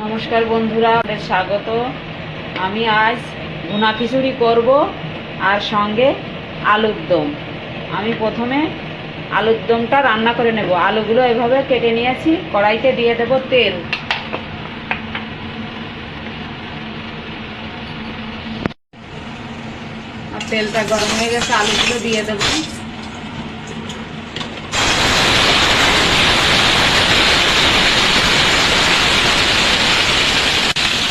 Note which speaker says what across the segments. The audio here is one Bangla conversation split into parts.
Speaker 1: নমস্কার বন্ধুরা, আপনাদের স্বাগত। আমি আজ ভুনা খিচুড়ি করব আর সঙ্গে আলুর দম। আমি প্রথমে আলুর দমটা রান্না করে নেব। আলুগুলো এভাবে কেটে নিয়েছি, কড়াইতে দিয়ে দেব তেল। আর তেলটা গরম হয়ে গেছে, আলুগুলো দিয়ে দেব।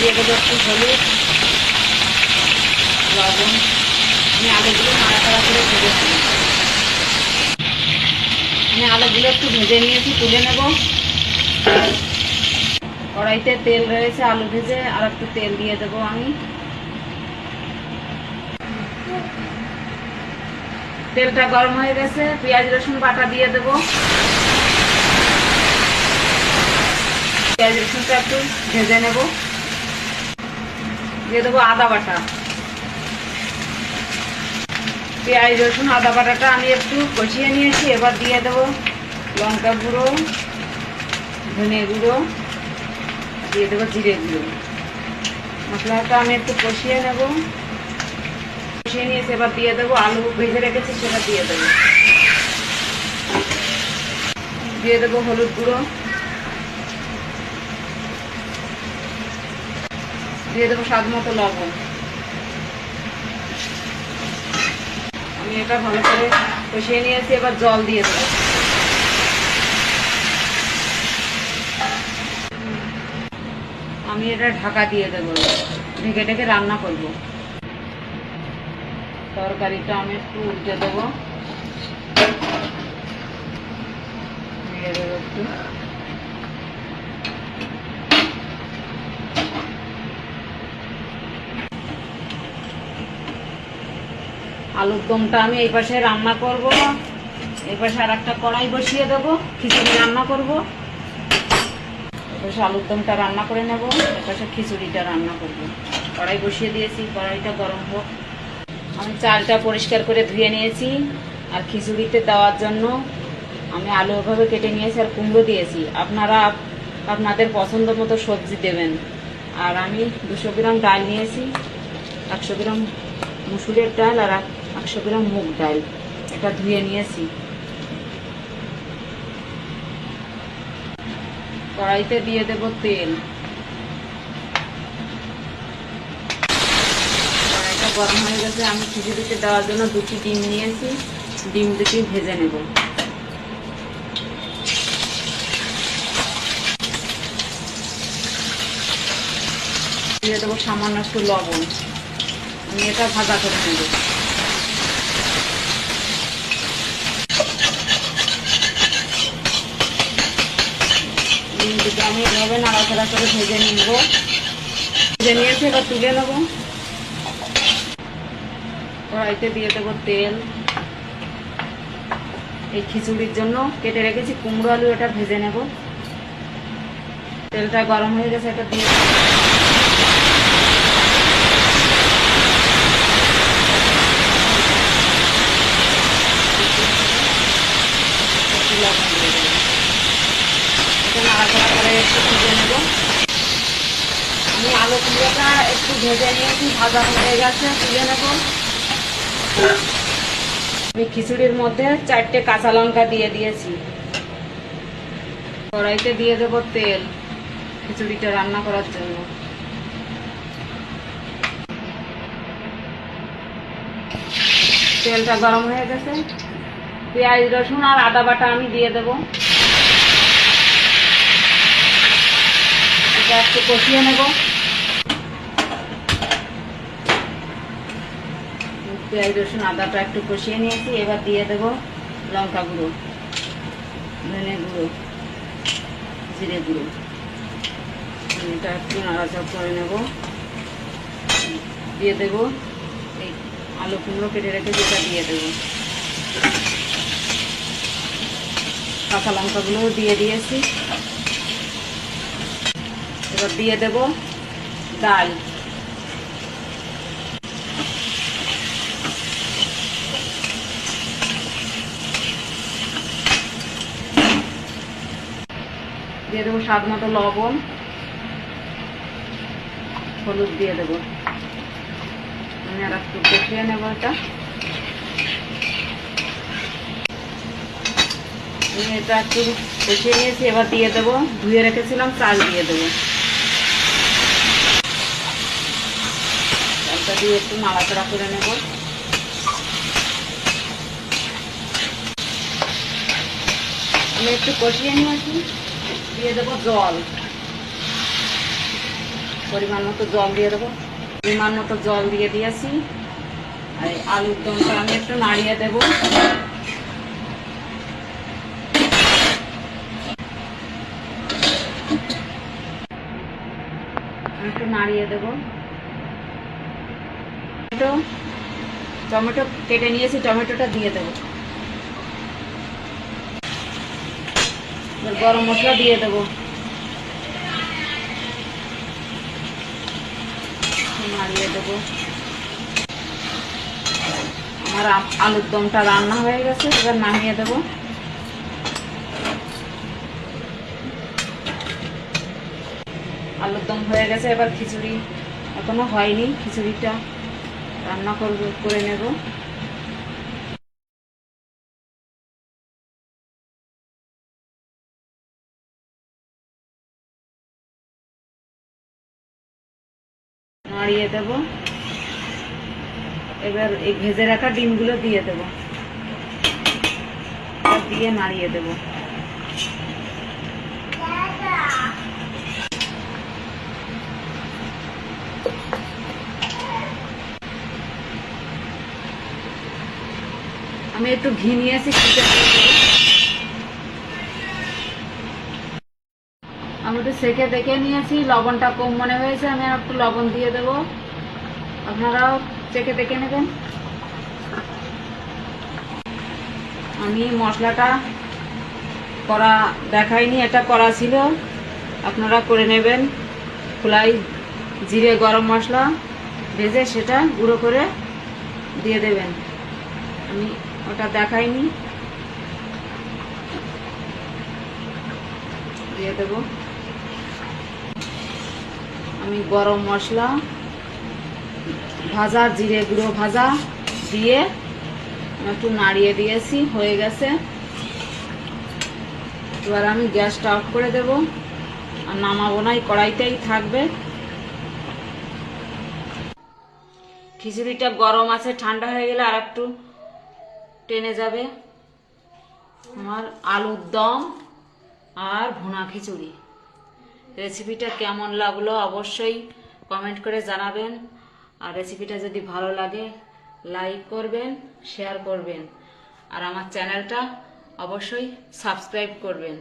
Speaker 1: দিয়ে দেবো একটু হলুদ, লবণ। আমি আলুগুলো নাড়াচাড়া করে ভেজেছি। আমি আলুগুলো একটু ভেজে নিয়েছি, তুলে নেব। কড়াইতে তেল রয়েছে, আলু ভেজে আর একটু তেল দিয়ে দেবো আমি। তেলটা গরম হয়ে গেছে, পেঁয়াজ রসুন বাটা দিয়ে দেবো। পেঁয়াজ রসুনটা একটু ভেজে নেব। দিয়ে দেবো আদা বাটা। পেঁয়াজ রসুন আদা বাটাটা আমি একটু কষিয়ে নিয়েছি। এবার দিয়ে দেবো লঙ্কা গুঁড়ো, ধনে গুঁড়ো, দিয়ে দেবো জিরে গুঁড়ো। মশলাটা আমি একটু কষিয়ে নেব। কষিয়ে নিয়েছি, এবার দিয়ে দেবো আলু ভেজে রেখেছি, সেটা দিয়ে দেবো। দিয়ে দেবো হলুদ গুঁড়ো, দিয়ে দেবো স্বাদ মতো লবণ। আমি এটা ভালো করে কষিয়ে নিয়েছি, এবার জল দিয়ে দেবো। আমি এটা ঢাকা দিয়ে দেবো, ঢেকে ঢেকে রান্না করব। তরকারিটা আমি একটু উল্টে দেবো, দিয়ে দেবো একটু। আলুর দমটা আমি এই পাশে রান্না করব, এই পাশে আর একটা কড়াই বসিয়ে দেবো, খিচুড়ি রান্না করব। এই পাশে আলুর দমটা রান্না করে নেব, এই পাশে খিচুড়িটা রান্না করব। কড়াই বসিয়ে দিয়েছি, কড়াইটা গরম হোক। আমি চালটা পরিষ্কার করে ধুয়ে নিয়েছি, আর খিচুড়িতে দেওয়ার জন্য আমি আলু ওভাবে কেটে নিয়েছি আর কুমড়ো দিয়েছি। আপনারা আপনাদের পছন্দ মতো সবজি দেবেন। আর আমি 200 গ্রাম ডাল নিয়েছি, 100 গ্রাম মুসুরের ডাল আর 100 গ্রাম মুগ ডাল। এটা ধুয়ে নিয়েছি। কড়াইতে দিয়ে দেব তেল। কড়াইটা গরম হয়ে গেছে, আমি খিচুড়িতে দেওয়ার জন্য 2টি ডিম নিয়েছি। ডিম 2টি ভেজে নেব। দিয়ে দেবো সামান্য একটু লবণ। আমি এটা ভাজা করে নেব। ডিম দুটো আমি এভাবে নাড়াচাড়া করে ভেজে নিব। ভেজে নিয়েছি, এবার তুলে নেব। কড়াইতে দিয়ে দেবো তেল। এই খিচুড়ির জন্য কেটে রেখেছি কুমড়ো আলু, এটা ভেজে নেব। তেলটা গরম হয়ে গেছে, এটা দিয়ে লবণ দিয়ে দেবো। এটা নাড়াচাড়া করে একটু ভেজে নেব। আমি আলু কুমড়োটা একটু ভেজে নিয়েছি, ভাজা হয়ে গেছে, তুলে নেব। আমি খিচুড়ির মধ্যে 4টে কাঁচা লঙ্কা দিয়ে দিয়েছি। কড়াইতে দিয়ে দেবো তেল খিচুড়িটা রান্না করার জন্য। তেলটা গরম হয়ে গেছে, পেঁয়াজ রসুন আর আদা বাটা আমি দিয়ে দেবো। এটা একটু কষিয়ে নেব। পেঁয়াজ রসুন আদাটা একটু কষিয়ে নিয়েছি, এবার দিয়ে দেবো লঙ্কা গুঁড়ো, ধনে গুঁড়ো, জিরে গুঁড়ো। এটা একটু নাড়াচাড়া করে নেব। দিয়ে দেবো এই আলু কুমড়ো কেটে রেখে যেটা দিয়ে দেবো। কাঁচা লঙ্কাগুলোও দিয়ে দিয়েছি। এবার দিয়ে দেব ডাল। দিয়ে দেবো স্বাদ মতো লবণ। হলুদ দিয়ে দেবো। আমি আর একটু কষিয়ে নেবো এটা। আমি এটা একটু কষিয়ে নিয়েছি, এবার দিয়ে দেবো ধুয়ে রেখেছিলাম চাল, দিয়ে দেবো। চালটা দিয়ে একটু নাড়াচাড়া করে নেব। আমি একটু কষিয়ে নিয়েছি, দিয়ে দেবো জল, পরিমাণ মতো জল দিয়ে দেবো। পরিমাণ মতো জল দিয়ে দিয়েছি। আর আলুর দমটা আমি একটু নাড়িয়ে দেবো। একটু নাড়িয়ে দেবো। টমেটো কেটে নিয়েছি, টমেটোটা দিয়ে দেবো। গরম মশলা দিয়ে দেবো, নাড়িয়ে দেবো। আমার আলুর দমটা রান্না হয়ে গেছে, এবার নামিয়ে দেবো। আলুর দম হয়ে গেছে, এবার খিচুড়ি এখনো হয়নি, খিচুড়িটা রান্না করে নেব। নাড়িয়ে দেব। এবার এই ভেজে রাখা ডিমগুলো দিয়ে দেব, দিয়ে নাড়িয়ে দেব। আমি একটু ঘি নিয়েছি, আমি একটু সেকে দেখে নিয়েছি, লবণটা কম মনে হয়েছে, আমি আর একটু লবণ দিয়ে দেব। আপনারাও চেখে দেখে নেবেন। আমি মশলাটা করা দেখাইনি, এটা করা ছিল, আপনারা করে নেবেন। খোলাই জিরে গরম মশলা ভেজে সেটা গুঁড়ো করে দিয়ে দেবেন। আমি ওটা দেখাইনি, দিয়ে দেব। আমি গরম মশলা ভাজা, জিরে গুঁড়ো ভাজা দিয়ে একটু নাড়িয়ে দিয়েছি, হয়ে গেছে। এবার আমি গ্যাসটা অফ করে দেব, আর নামাবো না, কড়াইতেই থাকবে। খিচুড়িটা গরম আছে, ঠান্ডা হয়ে গেলে আর একটু টেনে যাবে। আমার আলুর দম আর ভুনা খিচুড়ি রেসিপিটা কেমন লাগলো অবশ্যই কমেন্ট করে জানাবেন। আর রেসিপিটা যদি ভালো লাগে লাইক করবেন, শেয়ার করবেন, আর আমার চ্যানেলটা অবশ্যই সাবস্ক্রাইব করবেন।